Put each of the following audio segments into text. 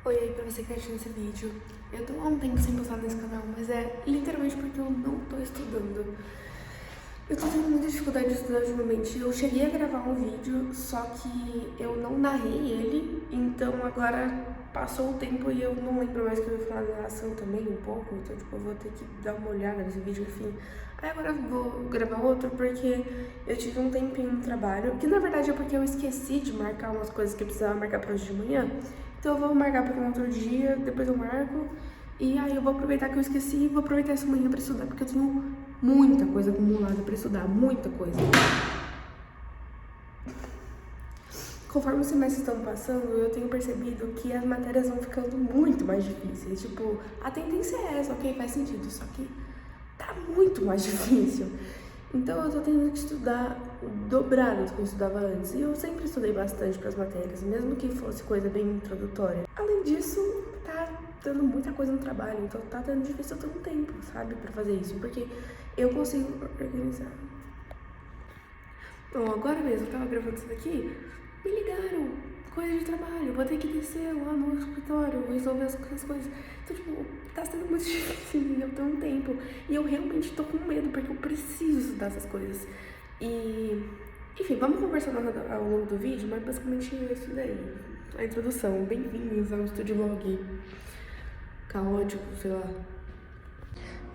Oi aí pra você que tá assistindo esse vídeo. Eu tô há um tempo sem postar nesse canal, mas é literalmente porque eu não tô estudando. Eu tô tendo muita dificuldade de estudar ultimamente. Eu cheguei a gravar um vídeo, só que eu não narrei ele, então agora passou o tempo e eu não lembro mais que eu ia falar na narração também um pouco, então tipo, eu vou ter que dar uma olhada nesse vídeo, enfim. Aí agora eu vou gravar outro porque eu tive um tempinho no trabalho, que na verdade é porque eu esqueci de marcar umas coisas que eu precisava marcar pra hoje de manhã. Então eu vou marcar para um outro dia, depois eu marco. E aí eu vou aproveitar que eu esqueci e vou aproveitar essa manhã para estudar, porque eu tenho muita coisa acumulada para estudar, muita coisa. Conforme os semestres estão passando, eu tenho percebido que as matérias vão ficando muito mais difíceis. Tipo, a tendência é essa, ok? Faz sentido, só que tá muito mais difícil. Então eu tô tendo que estudar dobrado do que eu estudava antes. E eu sempre estudei bastante para as matérias, mesmo que fosse coisa bem introdutória. Além disso, tá dando muita coisa no trabalho, então tá dando difícil eu ter um tempo, sabe, para fazer isso, porque eu consigo organizar. Bom, agora mesmo eu tava gravando isso daqui, me ligaram, coisa de trabalho, vou ter que descer lá no escritório, resolver as coisas. Então, tipo, tá sendo muito difícil, eu tenho um tempo. E eu realmente tô com medo, porque eu preciso estudar essas coisas. E, enfim, vamos conversando ao longo do vídeo, mas basicamente é isso daí. A introdução. Bem-vindos ao Estúdio Log. Caótico, sei lá.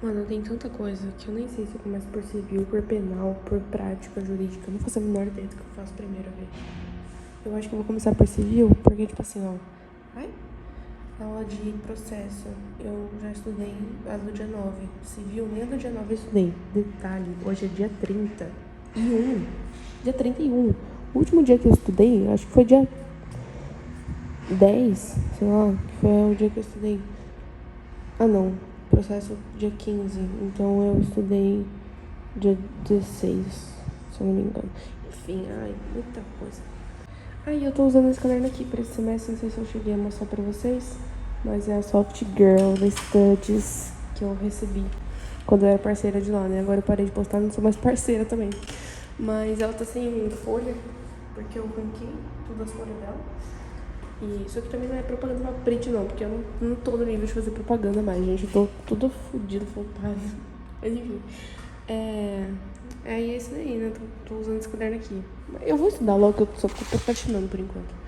Mano, tem tanta coisa que eu nem sei se eu começo por civil, por penal, por prática jurídica. Eu não faço a menor ideia do que eu faço primeiro, velho. Eu acho que eu vou começar por civil, porque, tipo assim, ó. Vai? Aula de processo. Eu já estudei a do dia 9. Civil, nem a do dia 9 eu estudei. Detalhe, hoje é dia 31. Dia 31. O último dia que eu estudei, acho que foi dia 10, sei lá, que foi o dia que eu estudei. Ah, não. Processo dia 15. Então eu estudei dia 16, se eu não me engano. Enfim, ai, muita coisa. Aí eu tô usando esse caderno aqui pra esse semestre, não sei se eu cheguei a mostrar pra vocês, mas é a Soft Girl da Studies que eu recebi quando eu era parceira de lá, né? Agora eu parei de postar, não sou mais parceira também. Mas ela tá sem folha, porque eu arranquei todas as folhas dela. E isso aqui também não é propaganda pra print, não, porque eu não tô no nível de fazer propaganda mais, gente. Eu tô tudo fodido, faltado. Mas enfim. É isso daí, né? Tô usando esse caderno aqui. Eu vou estudar logo, que eu só tô procrastinando por enquanto.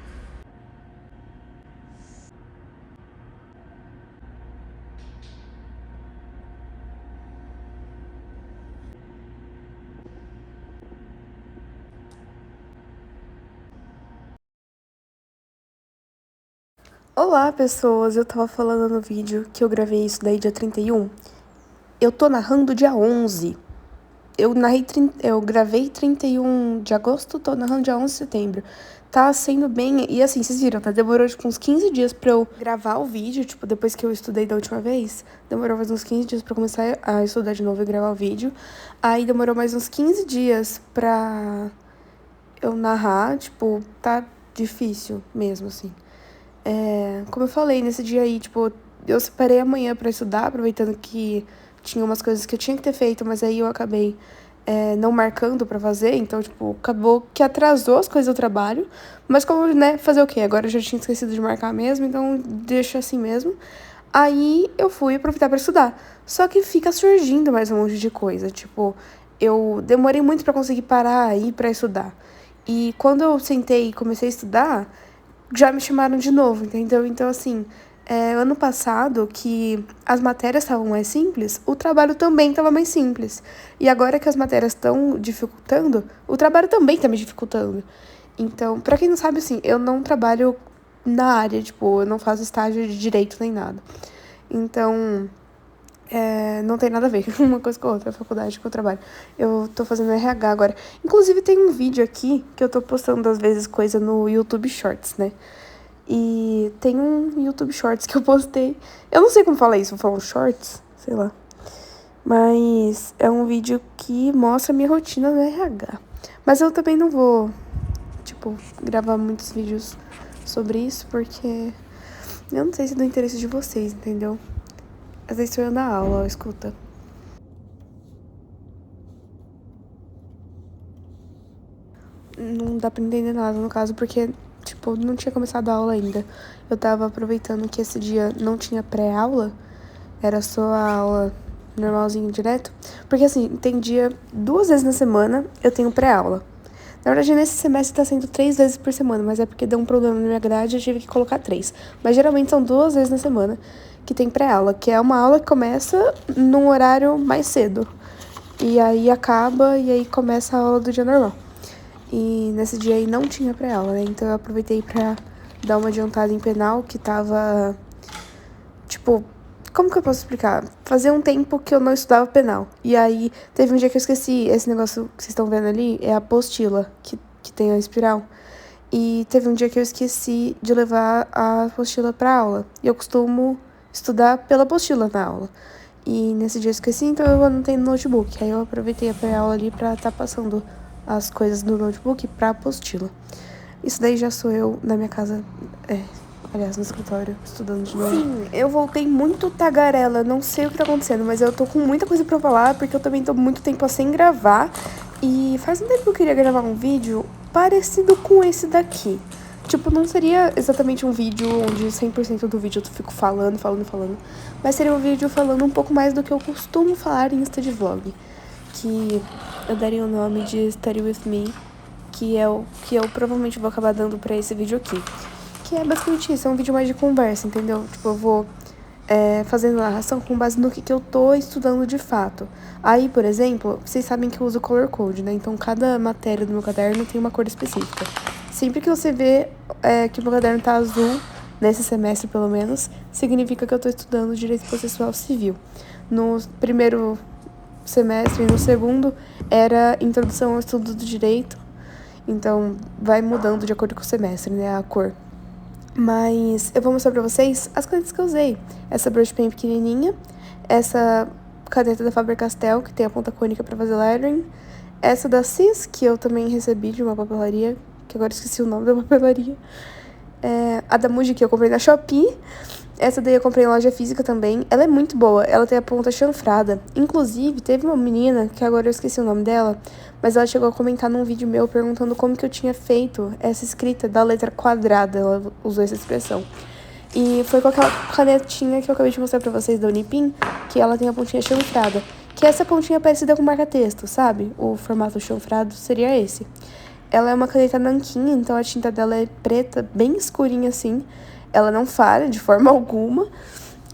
Olá, pessoas! Eu tava falando no vídeo que eu gravei isso daí dia 31. Eu tô narrando dia 11. Eu gravei 31 de agosto, tô narrando dia 11 de setembro. Tá sendo bem... E assim, vocês viram, tá? Demorou, tipo, uns 15 dias pra eu gravar o vídeo, tipo, depois que eu estudei da última vez. Demorou mais uns 15 dias pra começar a estudar de novo e gravar o vídeo. Aí demorou mais uns 15 dias pra eu narrar, tipo, tá difícil mesmo, assim. Como eu falei, nesse dia aí, tipo, eu separei amanhã pra estudar, aproveitando que tinha umas coisas que eu tinha que ter feito, mas aí eu acabei não marcando pra fazer, então, tipo, acabou que atrasou as coisas do trabalho, mas como, né, fazer o quê? Agora eu já tinha esquecido de marcar mesmo, então deixa assim mesmo. Aí eu fui aproveitar pra estudar. Só que fica surgindo mais um monte de coisa, tipo, eu demorei muito pra conseguir parar aí pra estudar. E quando eu sentei e comecei a estudar, já me chamaram de novo, entendeu? Então, assim, ano passado, que as matérias estavam mais simples, o trabalho também estava mais simples. E agora que as matérias estão dificultando, o trabalho também está me dificultando. Então, pra quem não sabe, assim, eu não trabalho na área, tipo, eu não faço estágio de direito nem nada. Então, não tem nada a ver uma coisa com a outra, a faculdade com o trabalho. Eu tô fazendo RH agora. Inclusive, tem um vídeo aqui que eu tô postando, às vezes, coisa no YouTube Shorts, né? E tem um YouTube Shorts que eu postei. Eu não sei como fala isso, falam Shorts, sei lá. Mas é um vídeo que mostra a minha rotina no RH. Mas eu também não vou, tipo, gravar muitos vídeos sobre isso, porque eu não sei se é do interesse de vocês, entendeu? Às vezes estou eu na aula, ó, escuta. Não dá pra entender nada, no caso, porque, tipo, tipo, não tinha começado a aula ainda. Eu tava aproveitando que esse dia não tinha pré-aula, era só a aula normalzinho, direto. Porque, assim, tem dia 2 vezes na semana eu tenho pré-aula. Na verdade, nesse semestre tá sendo 3 vezes por semana, mas é porque deu um problema na minha grade e eu tive que colocar 3. Mas geralmente são 2 vezes na semana que tem pré-aula, que é uma aula que começa num horário mais cedo. E aí acaba, e aí começa a aula do dia normal. E nesse dia aí não tinha pré-aula, né? Então eu aproveitei pra dar uma adiantada em penal, que tava, tipo, como que eu posso explicar? Fazia um tempo que eu não estudava penal. E aí teve um dia que eu esqueci, esse negócio que vocês estão vendo ali é a apostila, que tem a espiral. E teve um dia que eu esqueci de levar a apostila pra aula. E eu costumo estudar pela apostila na aula. E nesse dia eu esqueci, então eu anotei no notebook. Aí eu aproveitei a pré-aula ali pra estar passando as coisas do notebook pra apostila. Isso daí já sou eu na minha casa, aliás, no escritório, estudando de novo. Sim, eu voltei muito tagarela, não sei o que tá acontecendo, mas eu tô com muita coisa pra falar, porque eu também tô muito tempo sem gravar. E faz um tempo que eu queria gravar um vídeo parecido com esse daqui. Tipo, não seria exatamente um vídeo onde 100% do vídeo eu fico falando, mas seria um vídeo falando um pouco mais do que eu costumo falar em Insta de vlog, que eu daria o nome de Study With Me, que é o que eu provavelmente vou acabar dando pra esse vídeo aqui. Que é basicamente isso, é um vídeo mais de conversa, entendeu? Tipo, eu vou fazendo narração com base no que eu tô estudando de fato. Aí, por exemplo, vocês sabem que eu uso color code, né? Então, cada matéria do meu caderno tem uma cor específica. Sempre que você vê que o meu caderno tá azul, nesse semestre pelo menos, significa que eu tô estudando Direito Processual Civil. No primeiro semestre e no segundo era Introdução ao Estudo do Direito. Então, vai mudando de acordo com o semestre, né? A cor. Mas eu vou mostrar pra vocês as canetas que eu usei. Essa brush pen pequenininha, essa caneta da Faber-Castell, que tem a ponta cônica pra fazer lettering, essa da Cis, que eu também recebi de uma papelaria, que agora esqueci o nome da papelaria, a da Muji, que eu comprei na Shopee. Essa daí eu comprei em loja física também. Ela é muito boa, ela tem a ponta chanfrada. Inclusive, teve uma menina, que agora eu esqueci o nome dela, mas ela chegou a comentar num vídeo meu perguntando como que eu tinha feito essa escrita da letra quadrada. Ela usou essa expressão. E foi com aquela canetinha que eu acabei de mostrar pra vocês da Unipin, que ela tem a pontinha chanfrada. Que essa pontinha é parecida com marca-texto, sabe? O formato chanfrado seria esse. Ela é uma caneta nanquim, então a tinta dela é preta, bem escurinha assim. Ela não falha de forma alguma.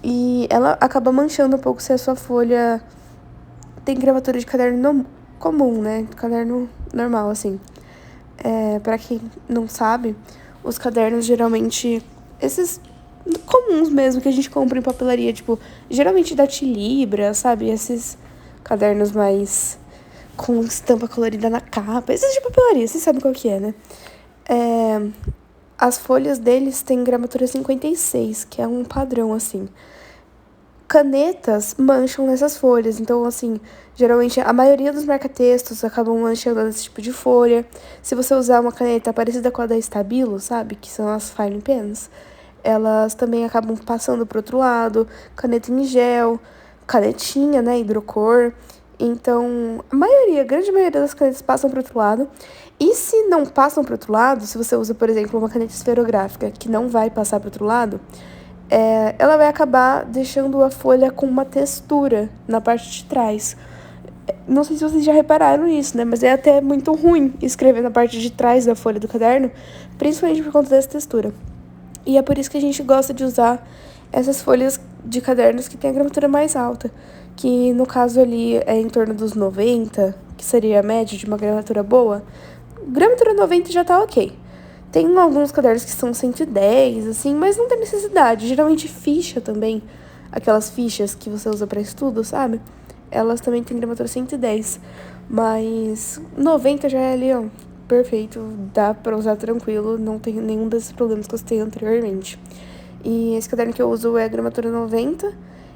E ela acaba manchando um pouco se a sua folha tem gravatura de caderno comum, né? Caderno normal, assim. Pra quem não sabe, os cadernos geralmente, esses comuns mesmo que a gente compra em papelaria, tipo, geralmente da Tilibra, sabe? Esses cadernos mais com estampa colorida na capa, esses de papelaria, vocês sabem qual que é, né? As folhas deles têm gramatura 56, que é um padrão, assim. Canetas mancham nessas folhas, então, assim, geralmente a maioria dos marca-textos acabam manchando nesse tipo de folha. Se você usar uma caneta parecida com a da Stabilo, sabe, que são as fine pens, elas também acabam passando pro outro lado. Caneta em gel, canetinha, né, hidrocor. Então, a grande maioria das canetas passam pro outro lado. E se não passam pro outro lado, se você usa, por exemplo, uma caneta esferográfica que não vai passar pro outro lado, ela vai acabar deixando a folha com uma textura na parte de trás. Não sei se vocês já repararam nisso, né? Mas é até muito ruim escrever na parte de trás da folha do caderno, principalmente por conta dessa textura. E é por isso que a gente gosta de usar essas folhas de cadernos que tem a gramatura mais alta, que no caso ali é em torno dos 90, que seria a média de uma gramatura boa. Gramatura 90 já tá ok. Tem alguns cadernos que são 110, assim, mas não tem necessidade. Geralmente ficha também, aquelas fichas que você usa pra estudo, sabe? Elas também têm gramatura 110, mas 90 já é ali, ó, perfeito, dá pra usar tranquilo, não tem nenhum desses problemas que eu citei anteriormente. E esse caderno que eu uso é a gramatura 90,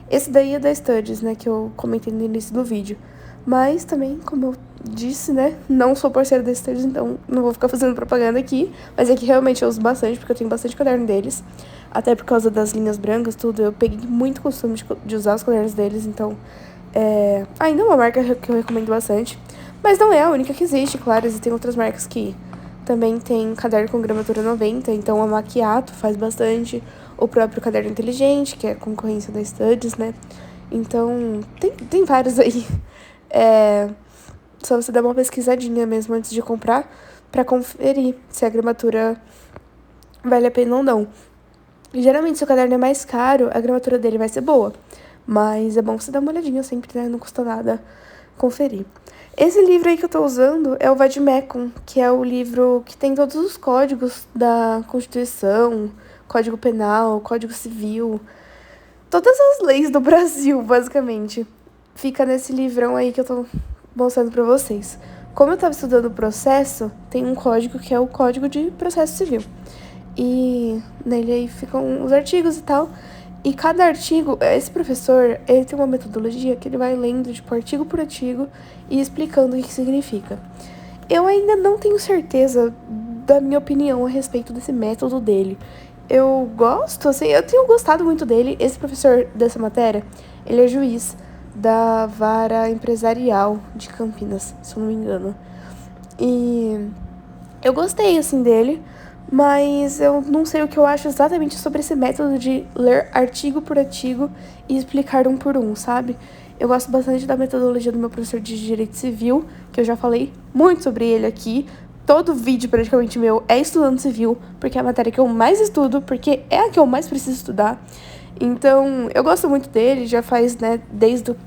esse daí é da Studies, né, que eu comentei no início do vídeo. Mas também, como eu disse, né, não sou parceira da Studies, então não vou ficar fazendo propaganda aqui, mas é que realmente eu uso bastante, porque eu tenho bastante caderno deles, até por causa das linhas brancas, tudo, eu peguei muito costume de usar os cadernos deles, então ainda é uma marca que eu recomendo bastante, mas não é a única que existe, claro, existem outras marcas que Também tem caderno com gramatura 90, então a Macchiato faz bastante. O próprio caderno inteligente, que é a concorrência da Studies, né? Então, tem vários aí. É só você dar uma pesquisadinha mesmo antes de comprar pra conferir se a gramatura vale a pena ou não. Geralmente, se o caderno é mais caro, a gramatura dele vai ser boa. Mas é bom você dar uma olhadinha sempre, né? Não custa nada conferir. Esse livro aí que eu tô usando é o Vademecum, que é o livro que tem todos os códigos da Constituição, Código Penal, Código Civil, todas as leis do Brasil, basicamente. Fica nesse livrão aí que eu tô mostrando pra vocês. Como eu tava estudando o processo, tem um código que é o Código de Processo Civil. E nele aí ficam os artigos e tal. E cada artigo, esse professor, ele tem uma metodologia que ele vai lendo, tipo, artigo por artigo e explicando o que significa. Eu ainda não tenho certeza da minha opinião a respeito desse método dele. Eu gosto, assim, eu tenho gostado muito dele. Esse professor dessa matéria, ele é juiz da Vara Empresarial de Campinas, se eu não me engano. E eu gostei, assim, dele, mas eu não sei o que eu acho exatamente sobre esse método de ler artigo por artigo e explicar um por um, sabe? Eu gosto bastante da metodologia do meu professor de Direito Civil, que eu já falei muito sobre ele aqui. Todo vídeo praticamente meu é estudando civil, porque é a matéria que eu mais estudo, porque é a que eu mais preciso estudar. Então, eu gosto muito dele, já faz, né, desde o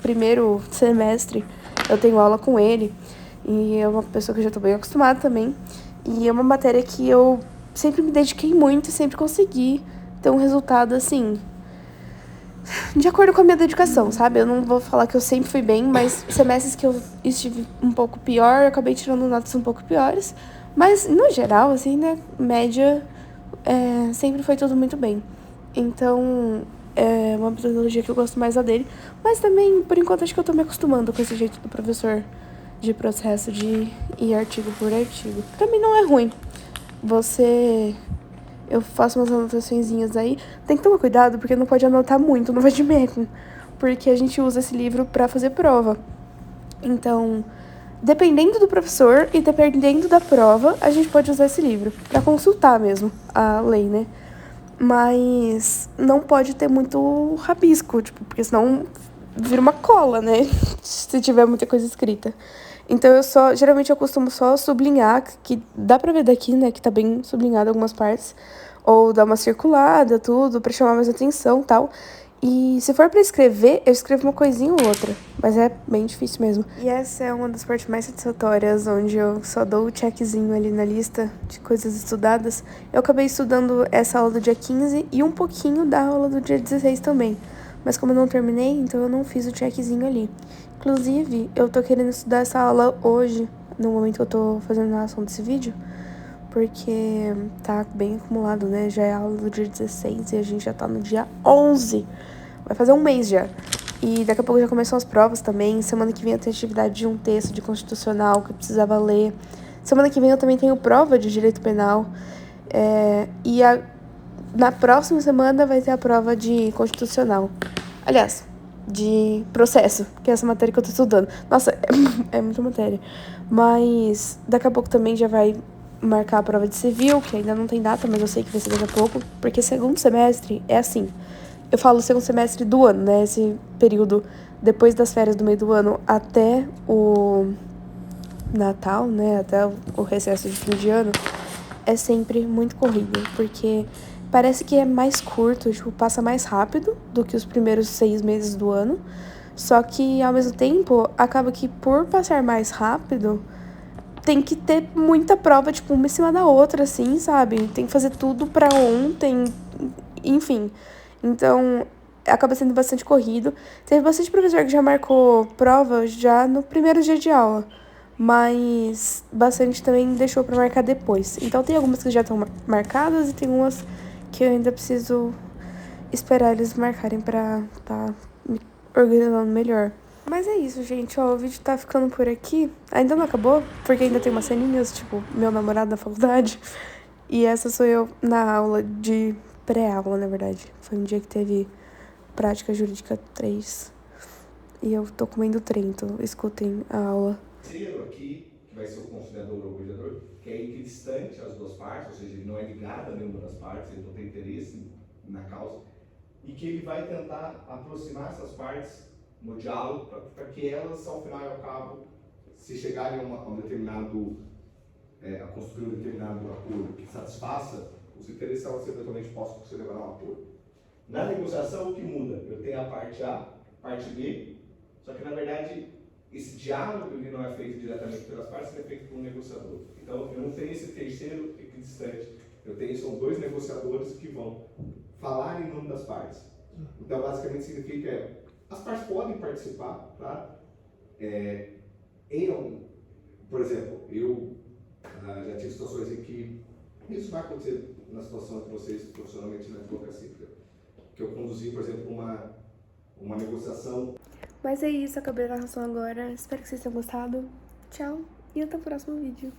primeiro semestre eu tenho aula com ele. E é uma pessoa que eu já tô bem acostumada também. E é uma matéria que eu sempre me dediquei muito e sempre consegui ter um resultado, assim, de acordo com a minha dedicação, sabe? Eu não vou falar que eu sempre fui bem, mas semestres que eu estive um pouco pior, eu acabei tirando notas um pouco piores. Mas, no geral, assim, né, média, sempre foi tudo muito bem. Então, é uma metodologia que eu gosto mais a dele. Mas também, por enquanto, acho que eu tô me acostumando com esse jeito do professor de processo de ir artigo por artigo. Também não é ruim. Eu faço umas anotaçõezinhas aí. Tem que tomar cuidado, porque não pode anotar muito no Vademecum, porque a gente usa esse livro para fazer prova. Então, dependendo do professor e dependendo da prova, a gente pode usar esse livro para consultar mesmo a lei, né? Mas não pode ter muito rabisco, tipo, porque senão vira uma cola, né? Se tiver muita coisa escrita. Então geralmente eu costumo só sublinhar, que dá pra ver daqui, né, que tá bem sublinhado algumas partes, ou dar uma circulada, tudo, pra chamar mais atenção, tal. E se for pra escrever, eu escrevo uma coisinha ou outra, mas é bem difícil mesmo. E essa é uma das partes mais satisfatórias, onde eu só dou o checkzinho ali na lista de coisas estudadas. Eu acabei estudando essa aula do dia 15 e um pouquinho da aula do dia 16 também. Mas como eu não terminei, então eu não fiz o checkzinho ali. Inclusive, eu tô querendo estudar essa aula hoje, no momento que eu tô fazendo a narração desse vídeo, porque tá bem acumulado, né? Já é a aula do dia 16 e a gente já tá no dia 11. Vai fazer um mês já. E daqui a pouco já começam as provas também. Semana que vem eu tenho atividade de um texto de constitucional que eu precisava ler. Semana que vem eu também tenho prova de direito penal. Na próxima semana vai ter a prova de constitucional. Aliás, de processo, que é essa matéria que eu tô estudando. Nossa, é muita matéria. Mas daqui a pouco também já vai marcar a prova de civil, que ainda não tem data, mas eu sei que vai ser daqui a pouco, porque segundo semestre é assim. Eu falo segundo semestre do ano, né? Esse período depois das férias do meio do ano até o Natal, né? Até o recesso de fim de ano, é sempre muito corrido, porque parece que é mais curto, tipo, passa mais rápido do que os primeiros 6 meses do ano. Só que, ao mesmo tempo, acaba que por passar mais rápido, tem que ter muita prova, tipo, uma em cima da outra, assim, sabe? Tem que fazer tudo pra ontem, enfim. Então, acaba sendo bastante corrido. Teve bastante professor que já marcou prova já no primeiro dia de aula, mas bastante também deixou pra marcar depois. Então, tem algumas que já estão marcadas e tem umas que eu ainda preciso esperar eles marcarem pra tá me organizando melhor. Mas é isso, gente, ó, o vídeo tá ficando por aqui. Ainda não acabou, porque ainda tem umas ceninhas, tipo, meu namorado na faculdade. E essa sou eu na aula de pré-aula, na verdade. Foi um dia que teve prática jurídica 3. E eu tô comendo Trento. Escutem a aula. Aqui, que vai ser o conciliador ou o mediador, que é equidistante as duas partes, ou seja, ele não é ligado a nenhuma das partes, ele não tem interesse na causa, e que ele vai tentar aproximar essas partes no diálogo para que elas, ao final e ao cabo, se chegarem a um determinado, a construir um determinado acordo que satisfaça os interesses, elas eventualmente possam se levar a um acordo. Na negociação, o que muda? Eu tenho a parte A, parte B, só que na verdade esse diálogo ele não é feito diretamente pelas partes, ele é feito por um negociador. Então eu não tenho esse terceiro equidistante, são dois negociadores que vão falar em nome das partes. Então basicamente significa as partes podem participar, tá? Por exemplo, eu já tive situações em que isso vai acontecer na situação de vocês profissionalmente na advocacia, que eu conduzi, por exemplo, uma negociação. Mas é isso, acabei a narração agora. Espero que vocês tenham gostado. Tchau e até o próximo vídeo.